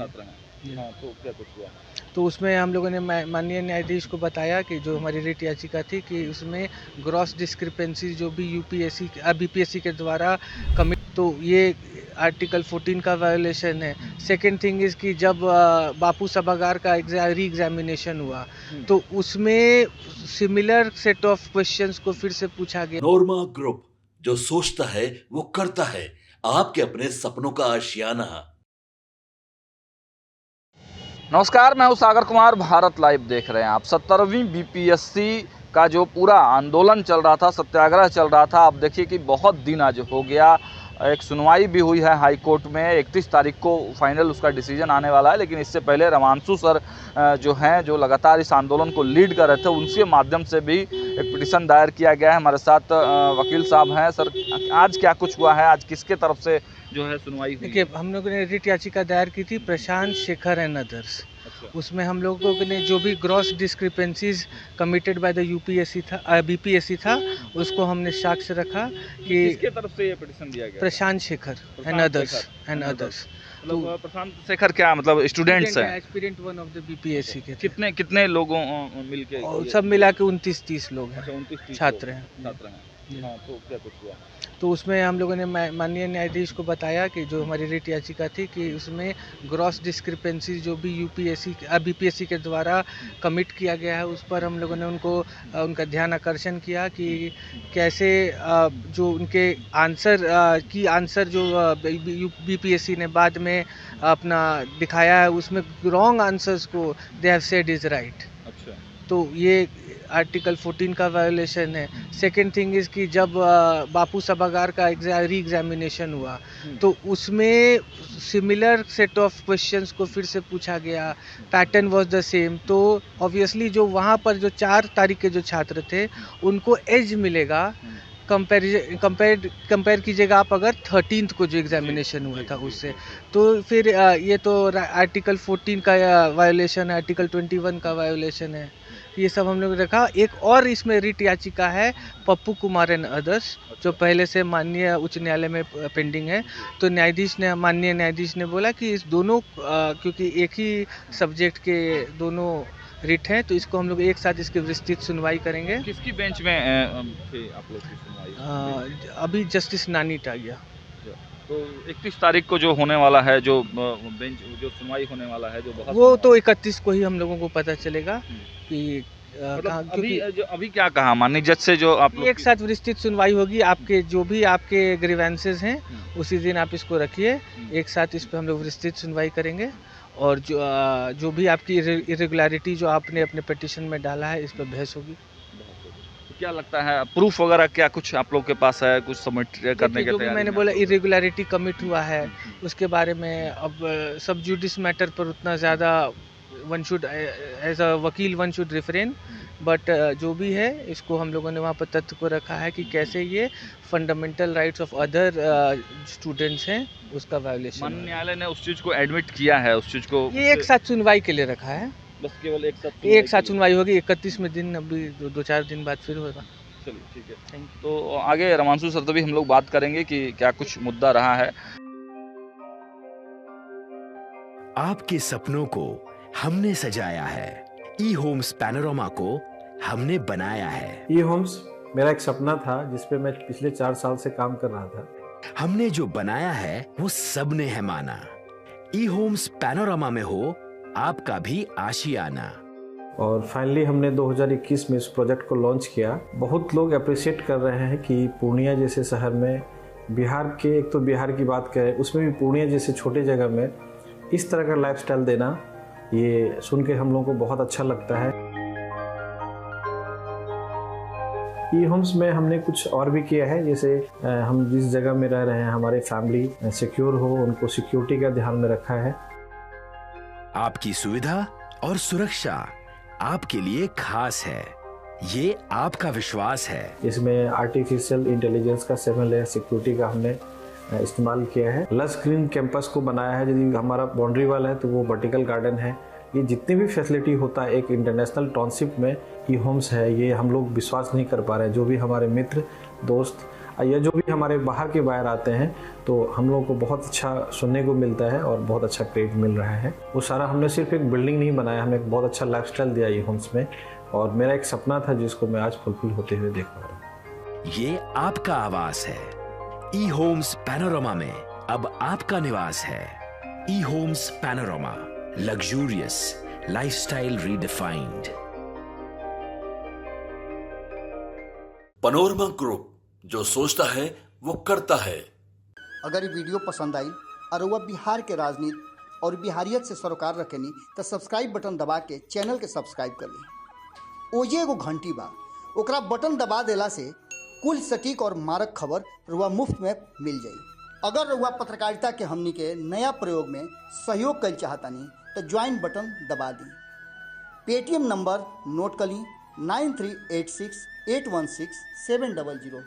छात्र हैं। हाँ, तो क्या कुछ हुआ? तो उसमें हम लोगों ने माननीय न्यायाधीश को बताया कि जो हमारी रिट याचिका थी कि उसमें ग्रॉस डिस्क्रिपेंसी जो भी यूपीएससी बीपीएससी के द्वारा कमिट, तो ये आर्टिकल 14 का वायोलेशन है। सेकंड थिंग इज़ कि जब बापू सभागार का री एग्जामिनेशन हुआ तो उसमें सिमिलर सेट ऑफ क्वेश्चंस को फिर से पूछा गया। नोरमा ग्रुप, जो सोचता है वो करता है। आपके अपने सपनों का आशियाना। नमस्कार, मैं हूं सागर कुमार। भारत लाइव देख रहे हैं आप। 17वीं बीपीएससी का जो पूरा आंदोलन चल रहा था, सत्याग्रह चल रहा था, अब देखिए कि बहुत दिन आज हो गया। एक सुनवाई भी हुई है हाई कोर्ट में। 31 तारीख को फाइनल उसका डिसीजन आने वाला है। लेकिन इससे पहले रमांशु सर जो हैं, जो लगातार इस आंदोलन को लीड कर रहे थे, उनके माध्यम से भी एक पिटीशन दायर किया गया है। हमारे साथ वकील साहब हैं। सर, आज क्या कुछ हुआ है? आज किसके तरफ से जो है सुनवाई हुई? देखिए, हम लोगों ने रिट याचिका दायर की थी प्रशांत शेखर एंड अदर्स। उसमें हम लोगों ने जो भी gross discrepancies committed by the UPSC था, बीपीएससी था, उसको हमने साक्ष्य रखा कि किसके तरफ से ये पिटीशन दिया गया? प्रशांत शेखर एंड अदर्स मतलब प्रशांत शेखर क्या मतलब स्टूडेंट्स हैं? Aspirant one of the BPSC के थे। कितने लोगों मिलके? और सब मिला के 29-30 लोग हैं। अच्छा, 29 छात्र हैं। हाँ, तो क्या कुछ हुआ? तो उसमें हम लोगों ने माननीय न्यायाधीश को बताया कि जो हमारी रिट याचिका थी कि उसमें ग्रॉस डिस्क्रिपेंसी जो भी बीपीएससी के द्वारा कमिट किया गया है, उस पर हम लोगों ने उनका ध्यान आकर्षण किया कि कैसे जो उनके आंसर जो बीपीएससी ने बाद में अपना दिखाया है, उसमें रॉन्ग आंसर्स को they have said is right. अच्छा, तो ये आर्टिकल 14 का वायोलेशन है। सेकंड थिंग इज़ कि जब बापू सभागार का री एग्जामिनेशन हुआ तो उसमें सिमिलर सेट ऑफ क्वेश्चंस को फिर से पूछा गया। Pattern was the same. तो ऑब्वियसली जो वहाँ पर जो 4 तारीख के जो छात्र थे उनको एज मिलेगा। कंपेयर कीजिएगा आप अगर 13th को जो एग्जामिनेशन हुआ था उससे, तो फिर ये तो आर्टिकल 14 का वायोलेशन है, आर्टिकल 21 का वायोलेशन है। ये सब हम लोग रखा। एक और इसमें रिट याचिका है पप्पू कुमार एंड अदर्स, जो पहले से माननीय उच्च न्यायालय में पेंडिंग है। तो माननीय न्यायाधीश ने बोला कि इस दोनों क्योंकि एक ही सब्जेक्ट के दोनों रिट हैं, तो इसको हम लोग एक साथ इसकी विस्तृत सुनवाई करेंगे। किसकी बेंच में थे आप लोग की सुनवाई? अभी जस्टिस नानी आ गया। तो 31 तारीख को जो होने वाला है, जो बेंच जो सुनवाई होने वाला है, जो बहुत वो तो 31 को ही हम लोगों को पता चलेगा कि मतलब अभी क्या कहा माननीय जज से? जो आप एक साथ विस्तृत सुनवाई होगी। आपके जो भी आपके ग्रीवेंसेस हैं उसी दिन आप इसको रखिए। एक साथ इस पर हम लोग विस्तृत सुनवाई करेंगे और जो भी आपकी इरेगुलरिटी जो आपने अपने पिटीशन में डाला है, इस पर बहस होगी। तो क्या लगता है, प्रूफ वगैरह क्या कुछ आप लोग के पास है? कुछ सबमिट करने के जो भी मैंने बोला इरेगुलरिटी कमिट हुआ है, उसके बारे में अब सब जुडिस मैटर पर उतना ज़्यादा वन शुड एज अ वकील वन शुड रिफ्रेन। बट जो भी है, इसको हम लोगों ने वहाँ पर तथ्य को रखा है कि कैसे ये fundamental rights of other students हैं, उसका वायोलेशन। माननीय न्यायालय ने उस चीज़ को एडमिट किया है, उस चीज़ को ये एक साथ सुनवाई के लिए रखा है। बस केवल एक साथ सुनवाई होगी 31 में दिन, अभी 2-4 दिन बाद फिर होगा। चलिए, ठीक है, थैंक यू। तो आगे रमांशु सर से भी हम लोग बात करेंगे कि क्या कुछ मुद्दा रहा है। आपके सपनों को हमने सजाया है। ई होम्स पैनोरामा को हमने बनाया है। ई होम्स मेरा एक सपना था जिस पे मैं पिछले 4 साल से काम कर रहा था। हमने जो बनाया है वो सबने है माना। ई होम्स पैनोरामा में हो आपका भी आशियाना। और फाइनली हमने 2021 में इस प्रोजेक्ट को लॉन्च किया। बहुत लोग अप्रिशिएट कर रहे हैं कि पूर्णिया जैसे शहर में, बिहार के, एक तो बिहार की बात करें उसमें भी पूर्णिया जैसे छोटे जगह में इस तरह का लाइफस्टाइल देना, ये सुन के हम लोगों को बहुत अच्छा लगता है। ई होम्स में हमने कुछ और भी किया है, जैसे हम जिस जगह में रह रहे हैं हमारे फैमिली सिक्योर हो, उनको सिक्योरिटी का ध्यान में रखा है। आपकी सुविधा और सुरक्षा आपके लिए खास है, ये आपका विश्वास है। इसमें आर्टिफिशियल इंटेलिजेंस का 7 लेयर सिक्योरिटी का हमने इस्तेमाल किया है। लस ग्रीन कैंपस को बनाया है। यदि हमारा बाउंड्री वाल है तो वो वर्टिकल गार्डन है। ये जितनी भी फैसिलिटी होता है एक इंटरनेशनल टाउनशिप में ई होम्स है, ये हम लोग विश्वास नहीं कर पा रहे हैं। जो भी हमारे मित्र दोस्त या जो भी हमारे बाहर के बायर आते हैं तो हम लोगों को बहुत अच्छा सुनने को मिलता है और बहुत अच्छा क्रेडिट मिल रहा है। वो सारा हमने सिर्फ एक बिल्डिंग नहीं बनाया, हमें एक बहुत अच्छा लाइफस्टाइल दिया ई होम्स में, और मेरा एक सपना था जिसको मैं आज फुलफिल होते हुए देख पा रहा हूँ। ये आपका आवास है। ई होम्स पैनोरमा में अब आपका निवास है। E Homes Panorama, luxurious lifestyle redefined. Panorama group, जो सोचता है वो करता है। अगर ये वीडियो पसंद आई और वह बिहार के राजनीति और बिहारियत से सरोकार रखेनी तो सब्सक्राइब बटन दबा के चैनल के सब्सक्राइब कर ली। ओजे एगो घंटी बा, ओकरा बटन दबा देला से कुल सटीक और मारक खबर रुआ मुफ्त में मिल जाई। अगर रुआ पत्रकारिता के हमनी के नया प्रयोग में सहयोग कर चाहतानी तो ज्वाइन बटन दबा दी। पेटीएम नंबर नोट कर ली 9386816700।